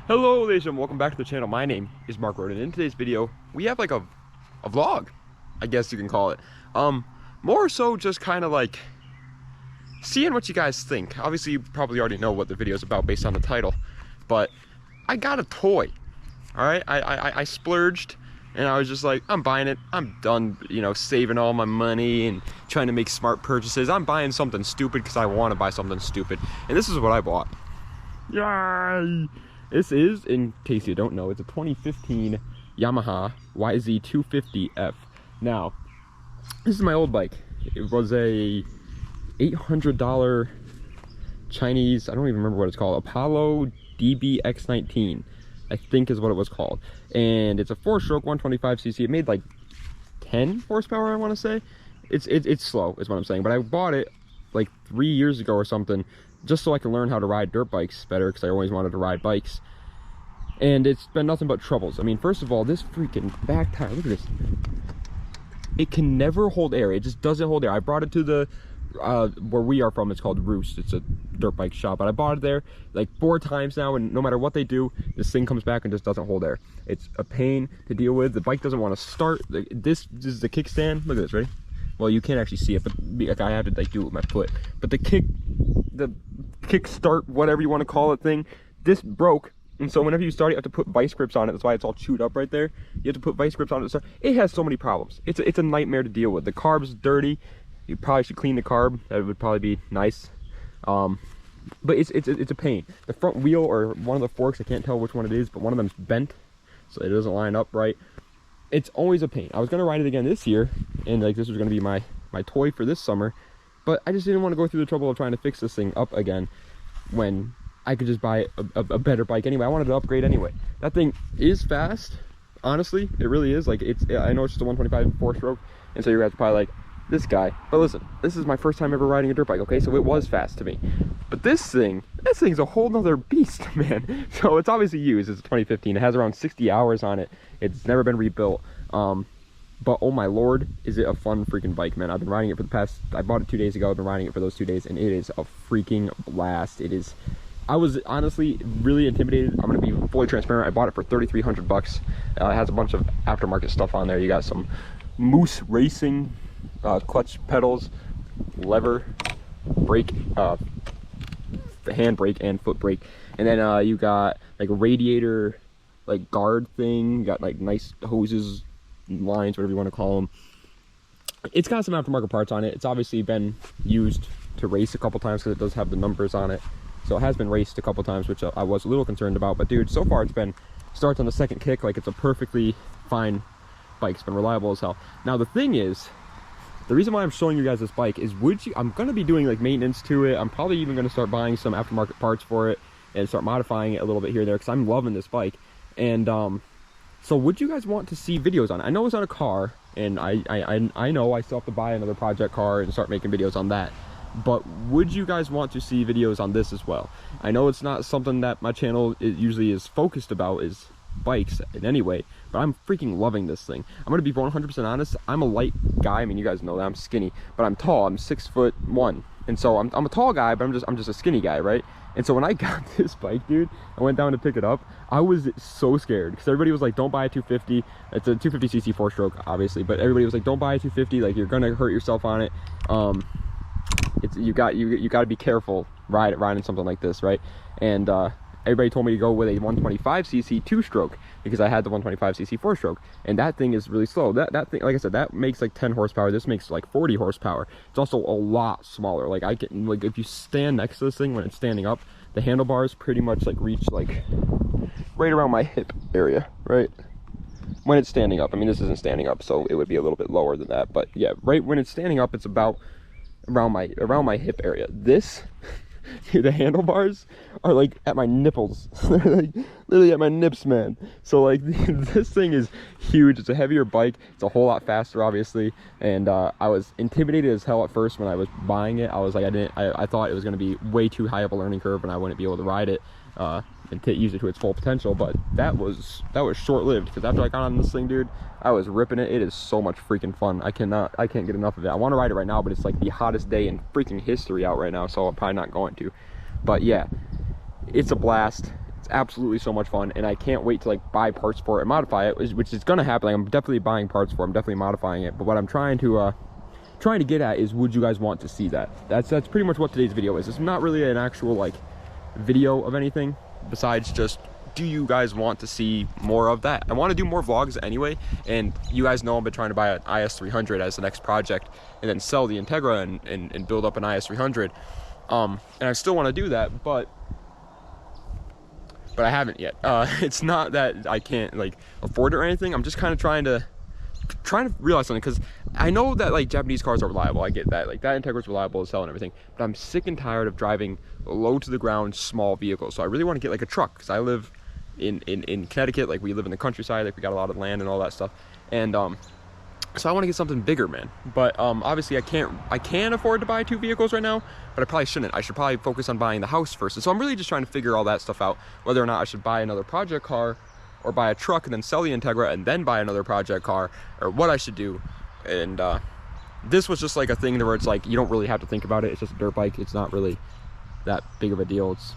Hello ladies and welcome back to the channel. My name is Mark Roden. In today's video we have like a vlog, I guess you can call it. More so just kind of like seeing what you guys think. Obviously you probably already know what the video is about based on the title, but I got a toy. All right, I splurged and I was just like, I'm buying it. I'm done, you know, saving all my money and trying to make smart purchases. I'm buying something stupid because I want to buy something stupid, and this is what I bought. Yay! This is, in case you don't know, it's a 2015 Yamaha YZ250F. Now, this is my old bike. It was a $800 Chinese, I don't even remember what it's called, Apollo DBX19, I think is what it was called. And it's a 4-stroke 125cc. It made like 10 horsepower, I want to say. It's slow, is what I'm saying. But I bought it like 3 years ago or something, just so I can learn how to ride dirt bikes better, because I always wanted to ride bikes. And it's been nothing but troubles. I mean, first of all, this freaking back tire, look at this. It can never hold air. It just doesn't hold air. I brought it to the, where we are from, it's called Roost. It's a dirt bike shop. But I bought it there like 4 times now, and no matter what they do, this thing comes back and just doesn't hold air. It's a pain to deal with. The bike doesn't want to start. This is the kickstand. Look at this, ready? Well, you can't actually see it, but like, I have to like do it with my foot. But the kick start, whatever you want to call it thing, this broke, and so whenever you start it, you have to put vice grips on it. That's why it's all chewed up right there. You have to put vice grips on it to start. It has so many problems. It's a nightmare to deal with. The carb's dirty. You probably should clean the carb. That would probably be nice. But it's a pain. The front wheel, or one of the forks, I can't tell which one it is, but one of them's bent, so it doesn't line up right. It's always a pain. I was gonna ride it again this year, and like this was gonna be my toy for this summer, but I just didn't want to go through the trouble of trying to fix this thing up again when I could just buy a better bike anyway. I wanted to upgrade anyway. That thing is fast, honestly. It really is. Like, I know it's just a 125 4-stroke, and so you're gonna have to probably like this guy, but listen, this is my first time ever riding a dirt bike, okay? So it was fast to me, but this thing's a whole nother beast, man. So it's obviously used. It's a 2015. It has around 60 hours on it. It's never been rebuilt. But oh my lord, is it a fun freaking bike, man. I've been riding it for the past, I bought it 2 days ago. I've been riding it for those 2 days, and it is a freaking blast. It is. I was honestly really intimidated. I'm gonna be fully transparent. I bought it for 3,300 bucks. It has a bunch of aftermarket stuff on there. You got some Moose Racing clutch pedals, lever, brake, hand brake and foot brake, and then you got like a radiator like guard thing. You got like nice hoses, lines, whatever you want to call them. It's got some aftermarket parts on it. It's obviously been used to race a couple times because it does have the numbers on it, so it has been raced a couple times, which I was a little concerned about. But dude, so far it's been, starts on the second kick like it's a perfectly fine bike. It's been reliable as hell. Now the thing is, the reason why I'm showing you guys this bike is, I'm going to be doing like maintenance to it. I'm probably even going to start buying some aftermarket parts for it and start modifying it a little bit here and there, because I'm loving this bike. And so would you guys want to see videos on it? I know it's on a car, and I know I still have to buy another project car and start making videos on that, but would you guys want to see videos on this as well? I know it's not something that my channel usually is focused about, is bikes in any way, but I'm freaking loving this thing. I'm gonna be 100% honest. I'm a light guy. I mean, you guys know that I'm skinny, but I'm tall. I'm 6'1", and so I'm a tall guy, but I'm just a skinny guy, right? And so when I got this bike, dude, I went down to pick it up. I was so scared because everybody was like, "Don't buy a 250." It's a 250cc 4-stroke, obviously, but everybody was like, "Don't buy a 250. Like, you're gonna hurt yourself on it." You got to be careful riding something like this, right? And everybody told me to go with a 125cc 2-stroke because I had the 125cc 4-stroke, and that thing is really slow. That thing, like I said, that makes like 10 horsepower. This makes like 40 horsepower. It's also a lot smaller. Like, I can, like, if you stand next to this thing when it's standing up, the handlebars pretty much like reach like right around my hip area, right? When it's standing up. I mean, this isn't standing up, so it would be a little bit lower than that, but yeah, right when it's standing up, it's about around my hip area. This dude, the handlebars are like at my nipples. They're like literally at my nips, man. So like this thing is huge. It's a heavier bike. It's a whole lot faster, obviously. And I was intimidated as hell at first when I was buying it. I was like, I thought it was going to be way too high of a learning curve and I wouldn't be able to ride it and use it to its full potential. But that was short-lived, because after I got on this thing, dude, I was ripping it. It is so much freaking fun. I can't get enough of it. I want to ride it right now, but it's like the hottest day in freaking history out right now, so I'm probably not going to. But yeah, it's a blast. It's absolutely so much fun, and I can't wait to like buy parts for it and modify it, which is gonna happen. Like, I'm definitely buying parts for it, I'm definitely modifying it, but what I'm trying to get at is, would you guys want to see that? That's pretty much what today's video is. It's not really an actual like video of anything besides just, do you guys want to see more of that? I want to do more vlogs anyway, and you guys know I've been trying to buy an IS300 as the next project and then sell the Integra and build up an IS300, and I still want to do that, but I haven't yet. It's not that I can't like afford it or anything. I'm just kind of trying to realize something, because I know that like Japanese cars are reliable. I get that, like that Integra's reliable as hell and everything, but I'm sick and tired of driving low to the ground small vehicles. So I really want to get like a truck, because I live in Connecticut. Like, we live in the countryside, like we got a lot of land and all that stuff, and so I want to get something bigger, man. But obviously I can afford to buy 2 vehicles right now, but I probably shouldn't. I should probably focus on buying the house first. And so I'm really just trying to figure all that stuff out, whether or not I should buy another project car or buy a truck and then sell the Integra and then buy another project car, or what I should do. And this was just like a thing where it's like, you don't really have to think about it. It's just a dirt bike. It's not really that big of a deal. It's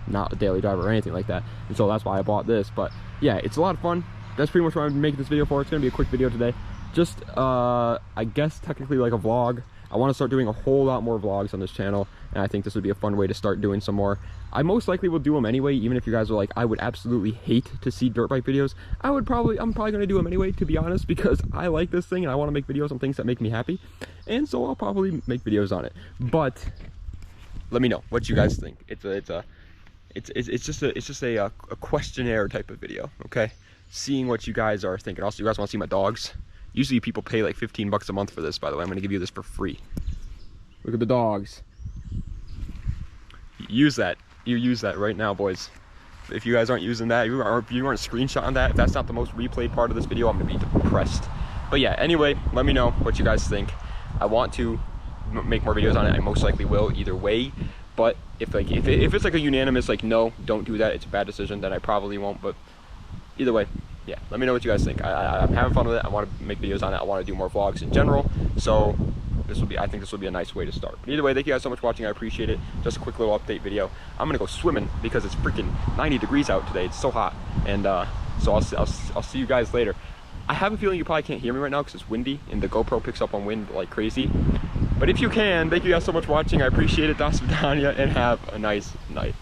not a daily driver or anything like that, and so that's why I bought this. But yeah, it's a lot of fun. That's pretty much what I'm making this video for. It's gonna be a quick video today, just I guess technically like a vlog. I want to start doing a whole lot more vlogs on this channel, and I think this would be a fun way to start doing some more. I most likely will do them anyway, even if you guys are like, I would absolutely hate to see dirt bike videos. I'm probably gonna do them anyway, to be honest, because I like this thing and I want to make videos on things that make me happy, and so I'll probably make videos on it. But let me know what you guys think. It's just a questionnaire type of video, okay? Seeing what you guys are thinking. Also, you guys want to see my dogs? Usually people pay like 15 bucks a month for this, by the way. I'm going to give you this for free. Look at the dogs. Use that. You use that right now, boys. If you guys aren't using that, you aren't screenshotting that, if that's not the most replayed part of this video, I'm going to be depressed. But yeah, anyway, let me know what you guys think. I want to make more videos on it. I most likely will either way. But if it's like a unanimous like, no, don't do that, it's a bad decision, then I probably won't. But either way, yeah, let me know what you guys think. I'm having fun with it. I want to make videos on it. I want to do more vlogs in general. So I think this will be a nice way to start. But either way, thank you guys so much for watching. I appreciate it. Just a quick little update video. I'm gonna go swimming because it's freaking 90 degrees out today. It's so hot, and so I'll see you guys later. I have a feeling you probably can't hear me right now because it's windy and the GoPro picks up on wind like crazy. But if you can, thank you guys so much for watching. I appreciate it. Das vidanya, and have a nice night.